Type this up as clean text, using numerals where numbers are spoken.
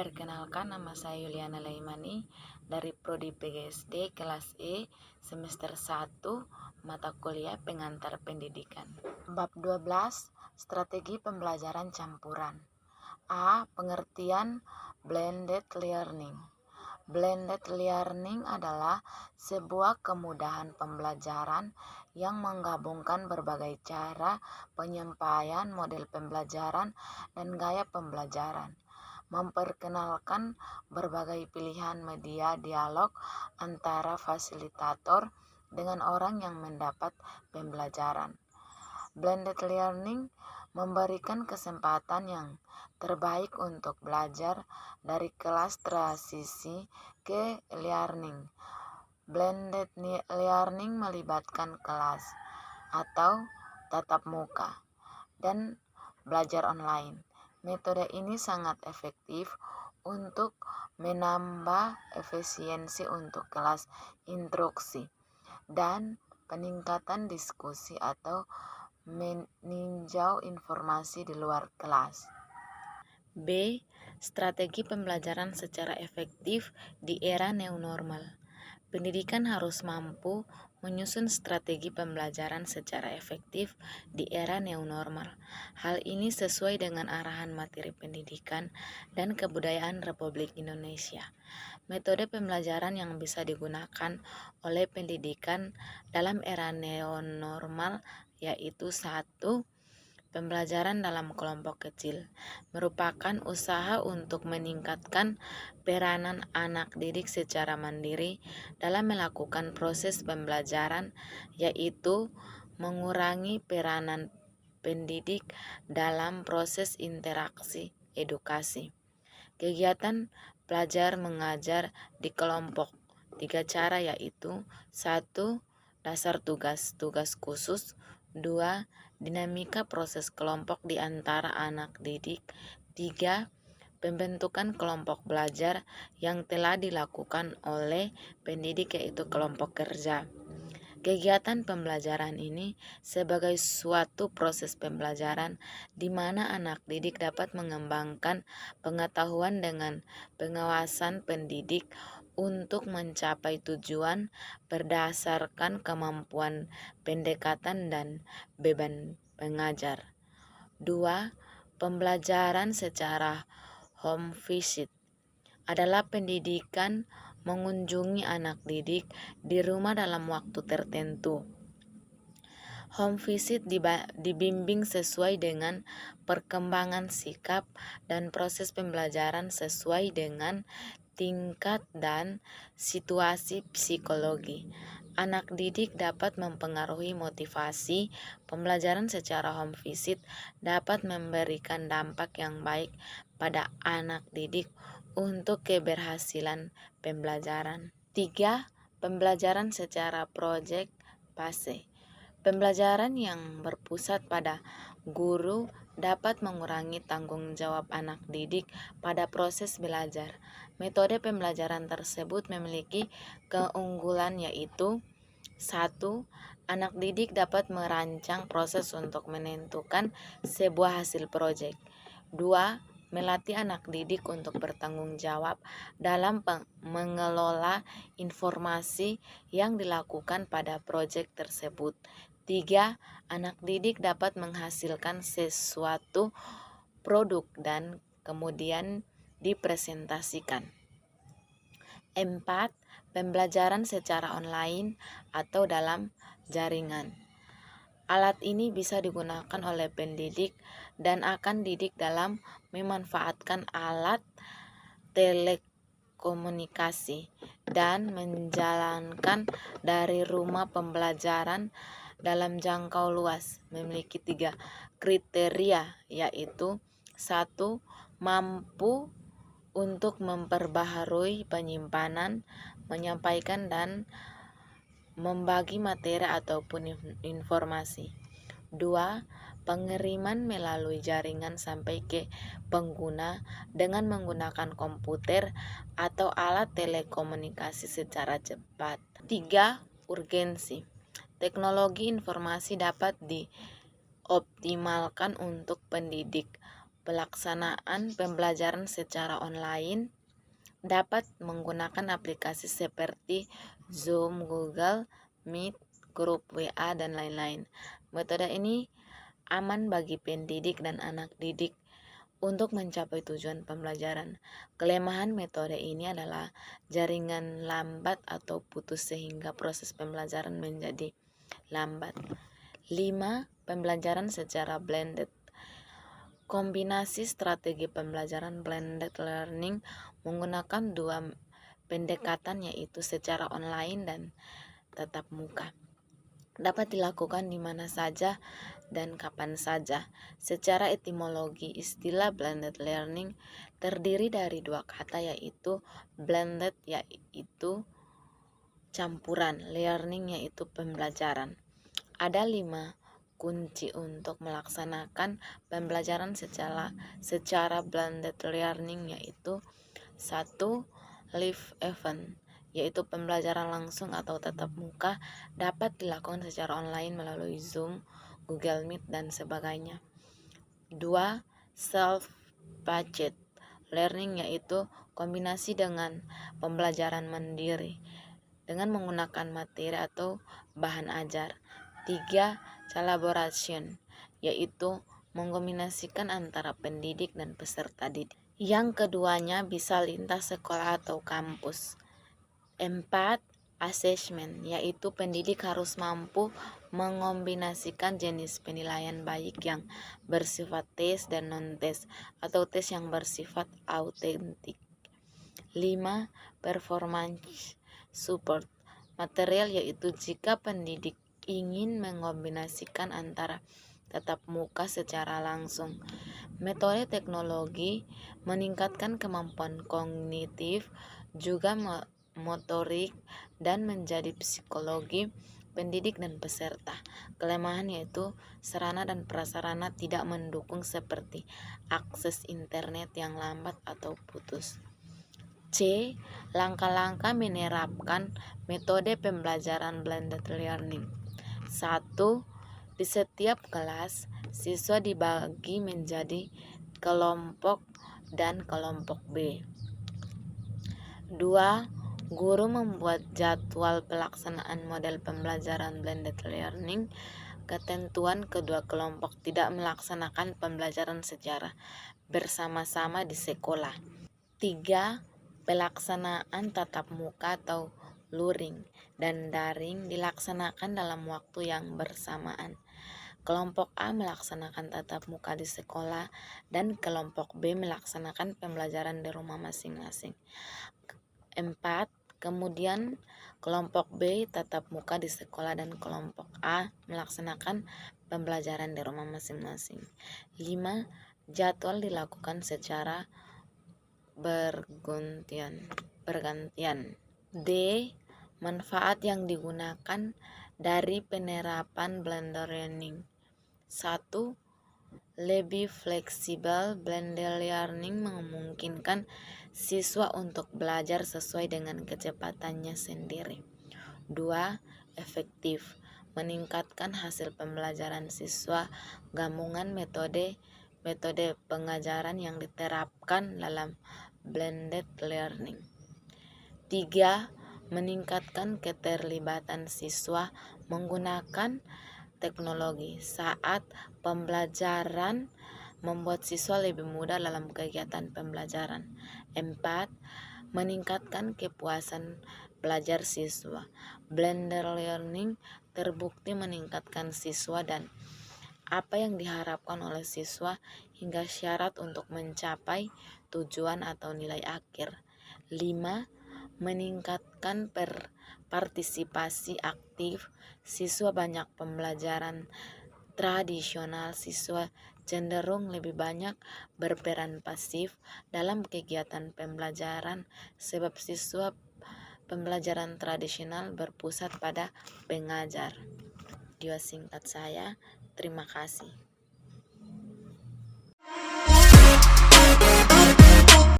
Perkenalkan, nama saya Yuliana Laimani dari Prodi PGSD kelas E semester 1 mata kuliah pengantar pendidikan. Bab 12, strategi pembelajaran campuran. A. Pengertian blended learning. Blended learning adalah sebuah kemudahan pembelajaran yang menggabungkan berbagai cara penyampaian model pembelajaran dan gaya pembelajaran, memperkenalkan berbagai pilihan media dialog antara fasilitator dengan orang yang mendapat pembelajaran. Blended learning memberikan kesempatan yang terbaik untuk belajar dari kelas transisi ke learning. Blended learning melibatkan kelas atau tatap muka dan belajar online. Metode ini sangat efektif untuk menambah efisiensi untuk kelas instruksi dan peningkatan diskusi atau meninjau informasi di luar kelas. B. Strategi pembelajaran secara efektif di era new normal. Pendidikan harus mampu menyusun strategi pembelajaran secara efektif di era new normal. Hal ini sesuai dengan arahan materi pendidikan dan kebudayaan Republik Indonesia. Metode pembelajaran yang bisa digunakan oleh pendidikan dalam era new normal yaitu 1. Pembelajaran dalam kelompok kecil merupakan usaha untuk meningkatkan peranan anak didik secara mandiri dalam melakukan proses pembelajaran, yaitu mengurangi peranan pendidik dalam proses interaksi edukasi. Kegiatan belajar mengajar di kelompok 3 cara yaitu 1. Dasar tugas khusus. 2. Dinamika proses kelompok di antara anak didik. 3. Pembentukan kelompok belajar yang telah dilakukan oleh pendidik yaitu kelompok kerja. Kegiatan pembelajaran ini sebagai suatu proses pembelajaran di mana anak didik dapat mengembangkan pengetahuan dengan pengawasan pendidik untuk mencapai tujuan berdasarkan kemampuan pendekatan dan beban pengajar. 2. Pembelajaran secara home visit adalah pendidikan mengunjungi anak didik di rumah dalam waktu tertentu. Home visit dibimbing sesuai dengan perkembangan sikap dan proses pembelajaran sesuai dengan tingkat dan situasi psikologi. Anak didik dapat mempengaruhi motivasi. Pembelajaran secara home visit dapat memberikan dampak yang baik pada anak didik untuk keberhasilan pembelajaran. 3. Pembelajaran secara project base. Pembelajaran yang berpusat pada guru dapat mengurangi tanggung jawab anak didik pada proses belajar. Metode pembelajaran tersebut memiliki keunggulan yaitu 1. Anak didik dapat merancang proses untuk menentukan sebuah hasil proyek. 2. Melatih anak didik untuk bertanggung jawab dalam mengelola informasi yang dilakukan pada proyek tersebut. 3. Anak didik dapat menghasilkan sesuatu produk dan kemudian dipresentasikan. 4. Pembelajaran secara online atau dalam jaringan. Alat ini bisa digunakan oleh pendidik dan akan didik dalam memanfaatkan alat telekomunikasi dan menjalankan dari rumah pembelajaran dalam jangkau luas. Memiliki 3 kriteria yaitu 1. Mampu untuk memperbaharui penyimpanan, menyampaikan dan membagi materi ataupun informasi. 2. Pengiriman melalui jaringan sampai ke pengguna dengan menggunakan komputer atau alat telekomunikasi secara cepat. 3. Urgensi. Teknologi informasi dapat dioptimalkan untuk pendidik pelaksanaan pembelajaran secara online dapat menggunakan aplikasi seperti Zoom, Google Meet, grup WA, dan lain-lain. Metode ini aman bagi pendidik dan anak didik untuk mencapai tujuan pembelajaran. Kelemahan metode ini adalah jaringan lambat atau putus sehingga proses pembelajaran menjadi lambat. 5. Pembelajaran secara blended. Kombinasi strategi pembelajaran blended learning menggunakan dua pendekatan, yaitu secara online dan tatap muka. Dapat dilakukan di mana saja dan kapan saja. Secara etimologi, istilah blended learning terdiri dari dua kata, yaitu blended yaitu campuran, learning yaitu pembelajaran. Ada 5 kunci untuk melaksanakan pembelajaran secara blended learning, yaitu 1. Live event, yaitu pembelajaran langsung atau tatap muka dapat dilakukan secara online melalui Zoom, Google Meet, dan sebagainya. 2. Self-paced learning, yaitu kombinasi dengan pembelajaran mandiri dengan menggunakan materi atau bahan ajar. 3. Collaboration, yaitu mengkombinasikan antara pendidik dan peserta didik. Yang keduanya bisa lintas sekolah atau kampus. 4. Assessment, yaitu pendidik harus mampu mengombinasikan jenis penilaian baik yang bersifat tes dan non-tes atau tes yang bersifat autentik. 5. Performance support material, yaitu jika pendidik ingin mengombinasikan antara tatap muka secara langsung. Metode teknologi meningkatkan kemampuan kognitif, juga motorik, dan menjadi psikologi pendidik dan peserta. Kelemahan yaitu sarana dan prasarana tidak mendukung seperti akses internet yang lambat atau putus. C. Langkah-langkah menerapkan metode pembelajaran blended learning. 1. Di setiap kelas, siswa dibagi menjadi kelompok dan kelompok B. 2. Guru membuat jadwal pelaksanaan model pembelajaran blended learning. Ketentuan kedua kelompok tidak melaksanakan pembelajaran secara bersama-sama di sekolah. 3. Pelaksanaan tatap muka atau luring dan daring dilaksanakan dalam waktu yang bersamaan. Kelompok A melaksanakan tatap muka di sekolah dan kelompok B melaksanakan pembelajaran di rumah masing-masing. 4. Kemudian kelompok B tatap muka di sekolah dan kelompok A melaksanakan pembelajaran di rumah masing-masing. 5. Jadwal dilakukan secara bergantian. D. Manfaat yang digunakan dari penerapan blended learning. 1. Lebih fleksibel, blended learning memungkinkan siswa untuk belajar sesuai dengan kecepatannya sendiri. 2. Efektif, meningkatkan hasil pembelajaran siswa. Gabungan metode pengajaran yang diterapkan dalam blended learning. 3. Meningkatkan keterlibatan siswa menggunakan teknologi saat pembelajaran, membuat siswa lebih mudah dalam kegiatan pembelajaran. 4. Meningkatkan kepuasan belajar siswa. Blended learning terbukti meningkatkan siswa dan apa yang diharapkan oleh siswa hingga syarat untuk mencapai tujuan atau nilai akhir. 5. Meningkatkan partisipasi aktif siswa. Banyak pembelajaran tradisional, siswa cenderung lebih banyak berperan pasif dalam kegiatan pembelajaran sebab siswa pembelajaran tradisional berpusat pada pengajar. Video singkat saya, terima kasih.